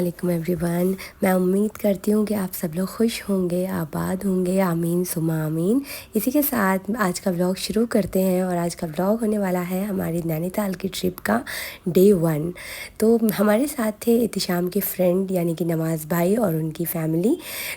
अस्सलामुअलैकुम एवरीवन। मैं उम्मीद करती हूँ कि आप सब लोग खुश होंगे, आबाद होंगे, आमीन सुमा आमीन। इसी के साथ आज का व्लॉग शुरू करते हैं और आज का व्लॉग होने वाला है हमारी नैनीताल की ट्रिप का डे 1। तो हमारे साथ थे एहतिशाम के फ्रेंड यानी कि नवाज़ भाई और उनकी फैमिली।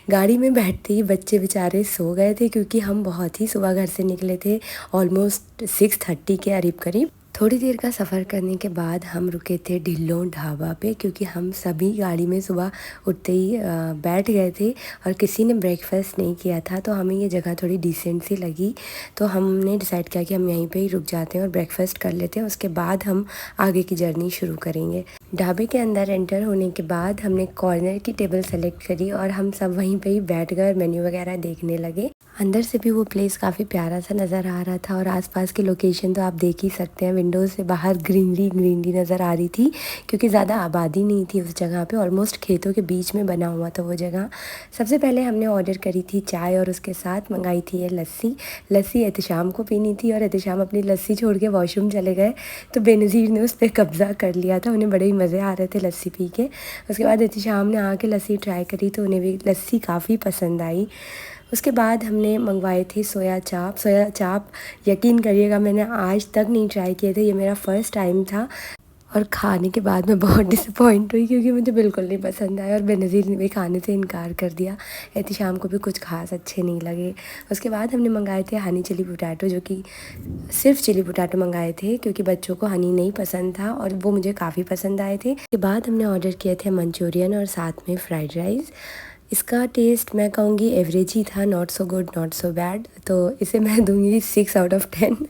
गाड़ी में बैठते ही बच्चे बेचारे सो गए थे क्योंकि हम बहुत ही सुबह घर से निकले थे, ऑलमोस्ट 6:30 के करीब। थोड़ी देर का सफ़र करने के बाद हम रुके थे ढिल्लों ढाबा पे क्योंकि हम सभी गाड़ी में सुबह उठते ही बैठ गए थे और किसी ने ब्रेकफास्ट नहीं किया था। तो हमें ये जगह थोड़ी डिसेंट सी लगी, तो हमने डिसाइड किया कि हम यहीं पे ही रुक जाते हैं और ब्रेकफास्ट कर लेते हैं, उसके बाद हम आगे की जर्नी शुरू करेंगे। ढाबे के अंदर एंटर होने के बाद हमने कॉर्नर की टेबल सेलेक्ट करी और हम सब वहीं पे ही बैठ गए और मेन्यू वगैरह देखने लगे। अंदर से भी वो प्लेस काफ़ी प्यारा सा नज़र आ रहा था और आसपास की लोकेशन तो आप देख ही सकते हैं। विंडोज़ से बाहर ग्रीनरी ग्रीनरी नज़र आ रही थी क्योंकि ज़्यादा आबादी नहीं थी उस जगह पे, ऑलमोस्ट खेतों के बीच में बना हुआ था वो जगह। सबसे पहले हमने ऑर्डर करी थी चाय और उसके साथ मंगाई थी ये लस्सी एहतिशाम को पीनी थी और एहतिशाम अपनी लस्सी छोड़ के वॉशरूम चले गए, तो बेनज़ीर ने उस पर कब्ज़ा कर लिया था। उन्हें बड़े ही मज़े आ रहे थे लस्सी पी के। उसके बाद एहतिशाम ने आके लस्सी ट्राई करी तो उन्हें भी लस्सी काफ़ी पसंद आई। उसके बाद हमने मंगवाए थे सोया चाप। यकीन करिएगा मैंने आज तक नहीं ट्राई किए थे, ये मेरा फ़र्स्ट टाइम था और खाने के बाद मैं बहुत डिसअपॉइंट हुई क्योंकि मुझे बिल्कुल नहीं पसंद आया और बेनज़ीर ने भी खाने से इनकार कर दिया। एहतिशाम को भी कुछ खास अच्छे नहीं लगे। उसके बाद हमने मंगाए थे हनी चिली पोटैटो, जो कि सिर्फ चिली पोटैटो मंगाए थे क्योंकि बच्चों को हनी नहीं पसंद था और वो मुझे काफ़ी पसंद आए थे। उसके बाद हमने ऑर्डर किए थे मंचूरियन और साथ में फ्राइड राइस। इसका टेस्ट मैं कहूँगी एवरेज ही था, not so good not so bad, तो इसे मैं दूंगी 6/10।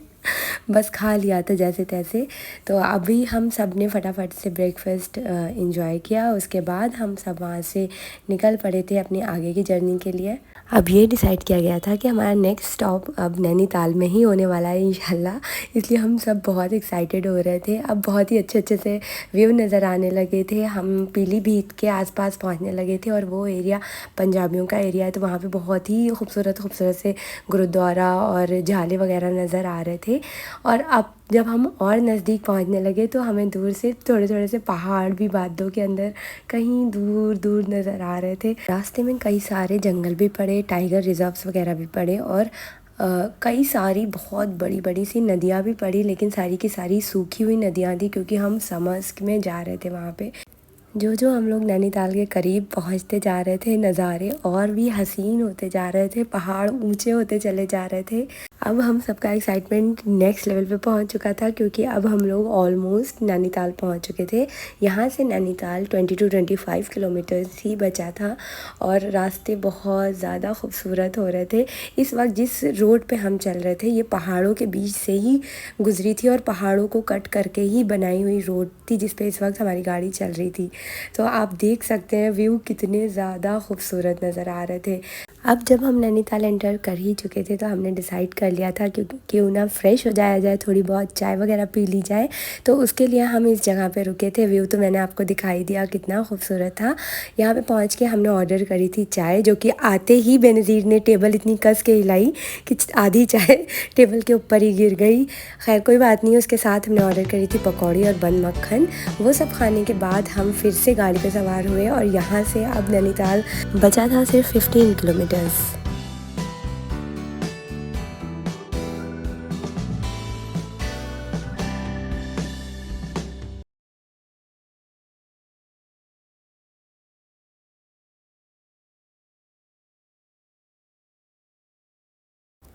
बस खा लिया था जैसे तैसे। तो अभी हम सब ने फटाफट से ब्रेकफास्ट इंजॉय किया। उसके बाद हम सब वहाँ से निकल पड़े थे अपनी आगे की जर्नी के लिए। अब ये डिसाइड किया गया था कि हमारा नेक्स्ट स्टॉप अब नैनीताल में ही होने वाला है इंशाल्लाह, इसलिए हम सब बहुत एक्साइटेड हो रहे थे। अब बहुत ही अच्छे अच्छे से व्यू नज़र आने लगे थे। हम पीलीभीत के आसपास पहुंचने लगे थे और वो एरिया पंजाबियों का एरिया है, तो वहाँ पे बहुत ही खूबसूरत खूबसूरत से गुरुद्वारा और झाले वगैरह नज़र आ रहे थे। और अब जब हम और नज़दीक पहुंचने लगे तो हमें दूर से थोड़े थोड़े से पहाड़ भी बादलों के अंदर कहीं दूर दूर नज़र आ रहे थे। रास्ते में कई सारे जंगल भी पड़े, टाइगर रिजर्व्स वगैरह भी पड़े और कई सारी बहुत बड़ी बड़ी सी नदियाँ भी पड़ी, लेकिन सारी की सारी सूखी हुई नदियाँ थी क्योंकि हम समर्स में जा रहे थे वहाँ पे। जो हम लोग नैनीताल के करीब पहुंचते जा रहे थे, नज़ारे और भी हसीन होते जा रहे थे, पहाड़ ऊंचे होते चले जा रहे थे। अब हम सबका एक्साइटमेंट नेक्स्ट लेवल पे पहुंच चुका था क्योंकि अब हम लोग ऑलमोस्ट नैनीताल पहुंच चुके थे। यहाँ से नैनीताल 20 to 25 किलोमीटर्स ही बचा था और रास्ते बहुत ज़्यादा खूबसूरत हो रहे थे। इस वक्त जिस रोड पे हम चल रहे थे ये पहाड़ों के बीच से ही गुजरी थी और पहाड़ों को कट करके ही बनाई हुई रोड थी जिस पे इस वक्त हमारी गाड़ी चल रही थी। तो आप देख सकते हैं व्यू कितने ज़्यादा खूबसूरत नज़र आ रहे थे। अब जब हम नैनीताल एंटर कर ही चुके थे तो हमने डिसाइड कर लिया था कि क्यों ना फ्रेश हो जाया जाए, थोड़ी बहुत चाय वगैरह पी ली जाए। तो उसके लिए हम इस जगह पे रुके थे। व्यू तो मैंने आपको दिखाई दिया कितना खूबसूरत था। यहाँ पे पहुँच के हमने ऑर्डर करी थी चाय, जो कि आते ही बेनज़ीर ने टेबल इतनी कस के हिलाई कि आधी चाय टेबल के ऊपर ही गिर गई। खैर कोई बात नहीं। उसके साथ हमने ऑर्डर करी थी पकौड़ी और बन मक्खन। वो सब खाने के बाद हम फिर से गाड़ी पे सवार हुए और यहाँ से अब नैनीताल बचा था सिर्फ 15 किलोमीटर्स।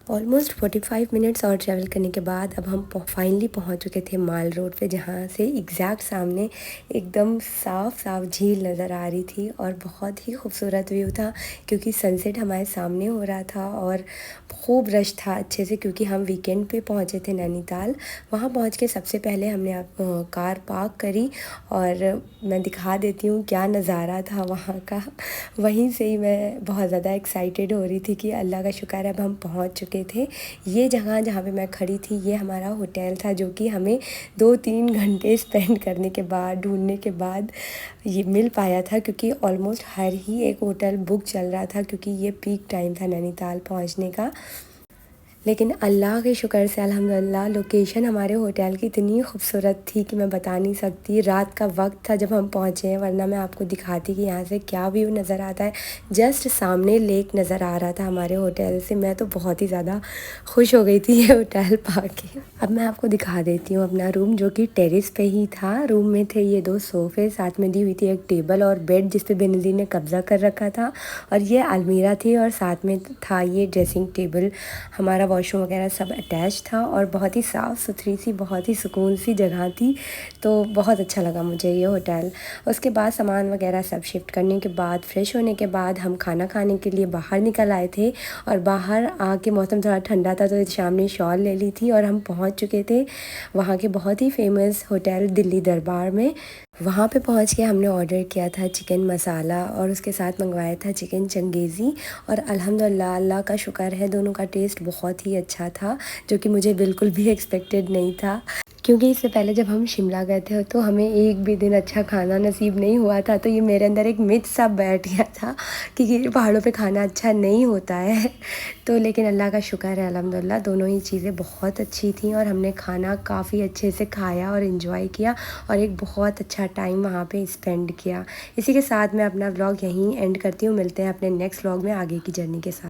ऑलमोस्ट 45 मिनट्स और ट्रैवल करने के बाद अब हम फाइनली पहुंच चुके थे माल रोड पे, जहाँ से एग्जैक्ट सामने एकदम साफ साफ झील नज़र आ रही थी और बहुत ही खूबसूरत व्यू था क्योंकि सनसेट हमारे सामने हो रहा था और खूब रश था अच्छे से क्योंकि हम वीकेंड पे पहुंचे थे नैनीताल। वहाँ पहुंच के सबसे पहले हमने कार पार्क करी और मैं दिखा देती हूँ क्या नज़ारा था वहाँ का। वहीं से ही मैं बहुत ज़्यादा एक्साइटेड हो रही थी कि अल्लाह का शुक्र है अब हम पहुँच चुके थे। ये जगह जहाँ पे मैं खड़ी थी ये हमारा होटल था, जो कि हमें 2-3 घंटे स्पेंड करने के बाद ढूंढने के बाद ये मिल पाया था क्योंकि ऑलमोस्ट हर ही एक होटल बुक चल रहा था क्योंकि ये पीक टाइम था नैनीताल पहुँचने का। लेकिन अल्लाह के शुक्र से अल्हम्दुलिल्लाह लोकेशन हमारे होटल की इतनी खूबसूरत थी कि मैं बता नहीं सकती। रात का वक्त था जब हम पहुँचे हैं, वरना मैं आपको दिखाती कि यहाँ से क्या व्यू नज़र आता है। जस्ट सामने लेक नज़र आ रहा था हमारे होटल से। मैं तो बहुत ही ज़्यादा खुश हो गई थी ये होटल पाके। अब मैं आपको दिखा देती हूँ अपना रूम, जो कि टेरेस पे ही था। रूम में थे ये 2 सोफ़े, साथ में दी हुई थी एक टेबल और बेड जिस पे बेनज़ीर ने कब्ज़ा कर रखा था, और ये अलमीरा थी और साथ में था ये ड्रेसिंग टेबल। हमारा वॉशरूम वगैरह सब अटैच था और बहुत ही साफ़ सुथरी सी, बहुत ही सुकून सी जगह थी। तो बहुत अच्छा लगा मुझे ये होटल। उसके बाद सामान वगैरह सब शिफ्ट करने के बाद, फ्रेश होने के बाद हम खाना खाने के लिए बाहर निकल आए थे। और बाहर आके मौसम थोड़ा ठंडा था तो शाम ने शॉल ले ली थी और हम पहुंच चुके थे वहाँ के बहुत ही फेमस होटल दिल्ली दरबार में। वहाँ पे पहुँच के हमने ऑर्डर किया था चिकन मसाला और उसके साथ मंगवाया था चिकन चंगेज़ी। और अल्हम्दुलिल्लाह अल्लाह का शुक्र है दोनों का टेस्ट बहुत ही अच्छा था, जो कि मुझे बिल्कुल भी एक्सपेक्टेड नहीं था। क्योंकि इससे पहले जब हम शिमला गए थे तो हमें एक भी दिन अच्छा खाना नसीब नहीं हुआ था, तो ये मेरे अंदर एक मिथ सा बैठ गया था कि पहाड़ों पे खाना अच्छा नहीं होता है। तो लेकिन अल्लाह का शुक्र है अल्हम्दुलिल्लाह दोनों ही चीज़ें बहुत अच्छी थी और हमने खाना काफ़ी अच्छे से खाया और इन्जॉय किया और एक बहुत अच्छा टाइम वहाँ पे स्पेंड किया। इसी के साथ मैं अपना व्लॉग यहीं एंड करती हूँ। मिलते हैं अपने नेक्स्ट व्लॉग में आगे की जर्नी के साथ।